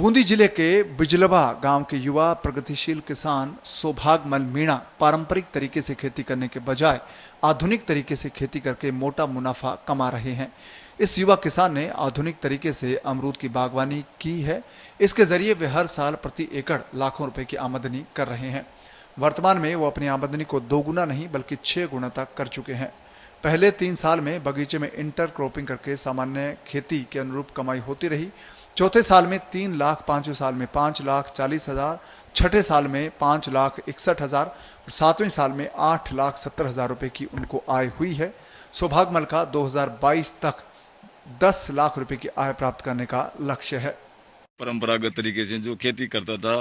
बूंदी जिले के बिजलवा गांव के युवा प्रगतिशील किसान सौभागमल मीणा पारंपरिक तरीके से खेती करने के बजाय आधुनिक तरीके से खेती करके मोटा मुनाफा कमा रहे हैं। इस युवा किसान ने आधुनिक तरीके से अमरूद की बागवानी की है। इसके जरिए वे हर साल प्रति एकड़ लाखों रुपए की आमदनी कर रहे हैं। वर्तमान में वो अपनी आमदनी को 2 गुना नहीं बल्कि 6 गुना तक कर चुके हैं। पहले 3 साल में बगीचे में इंटर क्रॉपिंग करके सामान्य खेती के अनुरूप कमाई होती रही। चौथे साल में 3 लाख, पांचवें साल में 5,40,000, छठे साल में 5,61,000 और सातवें साल में 8,70,000 रुपए की उनको आय हुई है। सौभागमल का 2022 तक 10 लाख रुपए की आय प्राप्त करने का लक्ष्य है। परंपरागत तरीके से जो खेती करता था,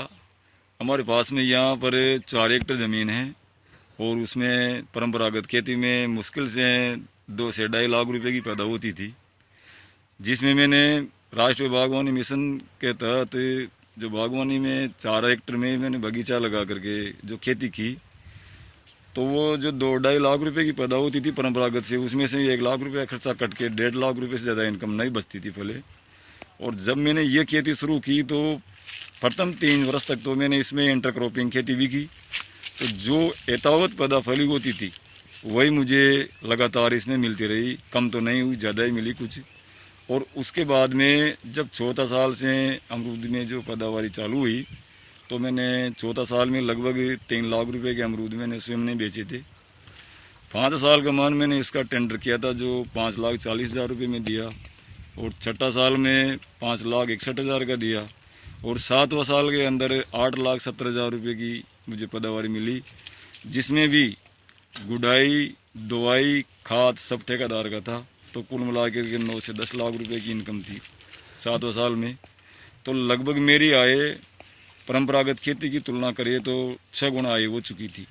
हमारे पास में यहाँ पर 4 हेक्टेयर जमीन है और उसमें परंपरागत खेती में मुश्किल से 2 से 2.5 लाख रुपए की पैदा होती थी, जिसमें मैंने राष्ट्रीय बागवानी मिशन के तहत जो बागवानी में 4 हेक्टेयर में मैंने बगीचा लगा करके जो खेती की, तो वो जो 2-2.5 लाख रुपए की पैदा होती थी परंपरागत से, उसमें से 1 लाख रुपया खर्चा कट के 1.5 लाख रुपए से ज़्यादा इनकम नहीं बचती थी पहले। और जब मैंने ये खेती शुरू की तो प्रथम 3 वर्ष तक तो मैंने इसमें इंटर क्रॉपिंग खेती भी की, तो जो एतावत पैदा फली होती थी वही मुझे लगातार इसमें मिलती रही, कम तो नहीं हुई, ज़्यादा ही मिली कुछ। और उसके बाद में जब चौथा साल से अमरूद में जो पैदावारी चालू हुई तो मैंने चौथा साल में लगभग 3 लाख रुपए के अमरूद मैंने स्वयं ने बेचे थे। 5 साल का मान मैंने इसका टेंडर किया था जो 5,40,000 रुपये में दिया, और छठा साल में 5,61,000 का दिया, और 7वां साल के अंदर 8,70,000 रुपये की मुझे पैदावारी मिली, जिसमें भी गुडाई, दवाई, खाद सब ठेकेदार का था। तो कुल मिला के 9 से 10 लाख रुपए की इनकम थी 7वें साल में। तो लगभग मेरी आय परंपरागत खेती की तुलना करिए तो 6 गुना आय हो चुकी थी।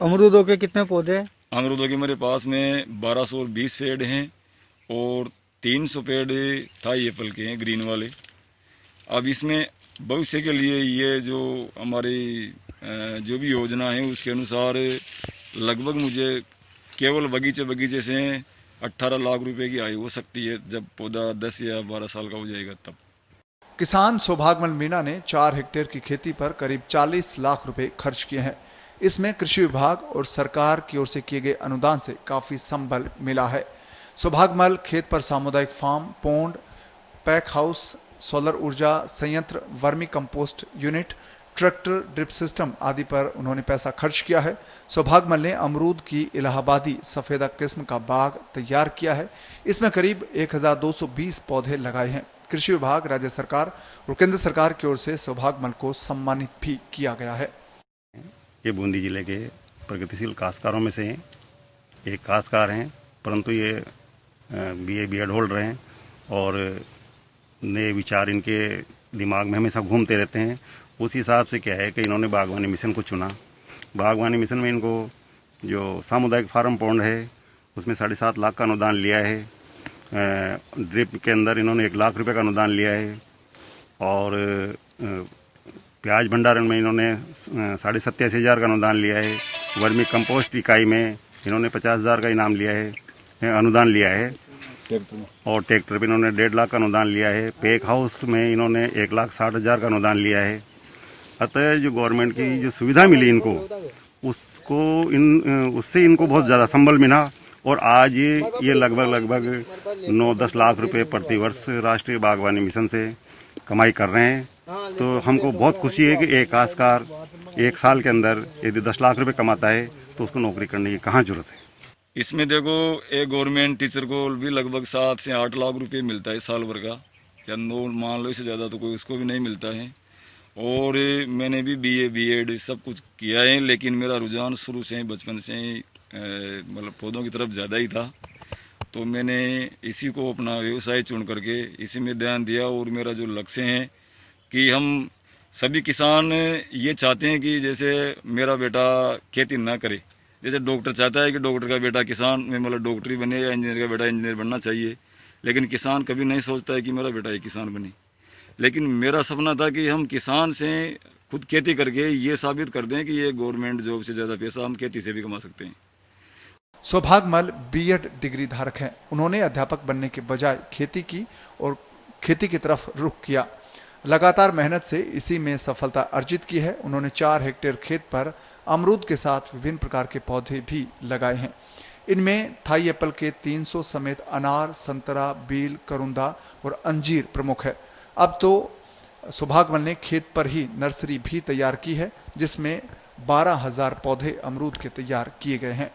अमरूदों के कितने पौधे हैं? अमरूदों के मेरे पास में 1220 पेड़ हैं और 300 पेड़ थाई एप्पल के हैं, ग्रीन वाले। अब इसमें भविष्य के लिए ये जो हमारी जो भी योजना है उसके अनुसार लगभग मुझे केवल बगीचे से 18 लाख रुपए की आय हो सकती है जब पौधा 10 या 12 साल का हो जाएगा तब। किसान सौभागमल मीणा ने 4 हेक्टेयर की खेती पर करीब 40 लाख रुपए खर्च किए हैं। इसमें कृषि विभाग और सरकार की ओर से किए गए अनुदान से काफी संबल मिला है। सौभागमल खेत पर सामुदायिक farm, pond, pack house, solar ऊर्जा संयंत्र, vermicompost unit, tractor, drip system आदि पर उन्होंने पैसा खर्च किया है। सौभागमल ने अमरूद की इलाहाबादी सफेदा किस्म का बाग तैयार किया है। इसमें करीब 1,220 पौधे लगाए हैं। कृषि विभाग, राज्य सरकार और केंद्र सरकार की ओर से सौभागमल को सम्मानित भी किया गया है। ये बूंदी जिले के प्रगतिशील काश्तकारों में से एक काश्तकार हैं, परंतु ये BA B.Ed होल्डर हैं और नए विचार इनके दिमाग में हमेशा घूमते रहते हैं। उस हिसाब से क्या है कि इन्होंने बागवानी मिशन को चुना। बागवानी मिशन में इनको जो सामुदायिक फार्म पौंड है उसमें 7.5 लाख का अनुदान लिया है। ड्रिप के अंदर इन्होंने 1 लाख रुपए का अनुदान लिया है, और प्याज भंडारण में इन्होंने 87,500 का अनुदान लिया है। वर्मी कंपोस्ट इकाई में इन्होंने 50,000 का इनाम लिया है, अनुदान लिया है, और ट्रैक्टर पर इन्होंने 1.5 लाख का अनुदान लिया है। पैक हाउस में इन्होंने 1,60,000 का अनुदान लिया है। अतः जो गवर्नमेंट की जो सुविधा मिली इनको, उससे इनको बहुत ज़्यादा संबल मिला, और आज ये लगभग 9-10 लाख रुपए प्रति वर्ष राष्ट्रीय बागवानी मिशन से कमाई कर रहे हैं। तो हमको बहुत खुशी है कि एक काश्तकार 1 साल के अंदर यदि 10 लाख रुपए कमाता है तो उसको नौकरी करने की कहाँ जरूरत है। इसमें देखो, एक गवर्नमेंट टीचर को भी लगभग 7 से 8 लाख रुपए मिलता है साल भर का, या 9 मान लो, इससे ज़्यादा तो कोई उसको भी नहीं मिलता है। और मैंने भी BA B.Ed सब कुछ किया है, लेकिन मेरा रुझान शुरू से ही, बचपन से ही मतलब पौधों की तरफ ज़्यादा ही था। तो मैंने इसी को अपना व्यवसाय चुन करके इसी में ध्यान दिया। और मेरा जो लक्ष्य है कि हम सभी किसान ये चाहते हैं कि जैसे मेरा बेटा खेती ना करे, जैसे डॉक्टर चाहता है कि डॉक्टर का बेटा किसान में मतलब डॉक्टरी बने, या इंजीनियर का बेटा इंजीनियर बनना चाहिए, लेकिन किसान कभी नहीं सोचता है कि मेरा बेटा एक किसान बने। लेकिन मेरा सपना था कि हम किसान से खुद खेती करके ये साबित कर दें कि ये गवर्नमेंट जॉब से ज़्यादा पैसा हम खेती से भी कमा सकते हैं। सौभागमल B.Ed डिग्री धारक हैं। उन्होंने अध्यापक बनने के बजाय खेती की और खेती की तरफ रुख किया। लगातार मेहनत से इसी में सफलता अर्जित की है। उन्होंने 4 हेक्टेयर खेत पर अमरूद के साथ विभिन्न प्रकार के पौधे भी लगाए हैं। इनमें थाई एप्पल के 300 समेत अनार, संतरा, बेल, करुंदा और अंजीर प्रमुख है। अब तो सौभाग्यमल ने खेत पर ही नर्सरी भी तैयार की है, जिसमें 12,000 पौधे अमरूद के तैयार किए गए हैं।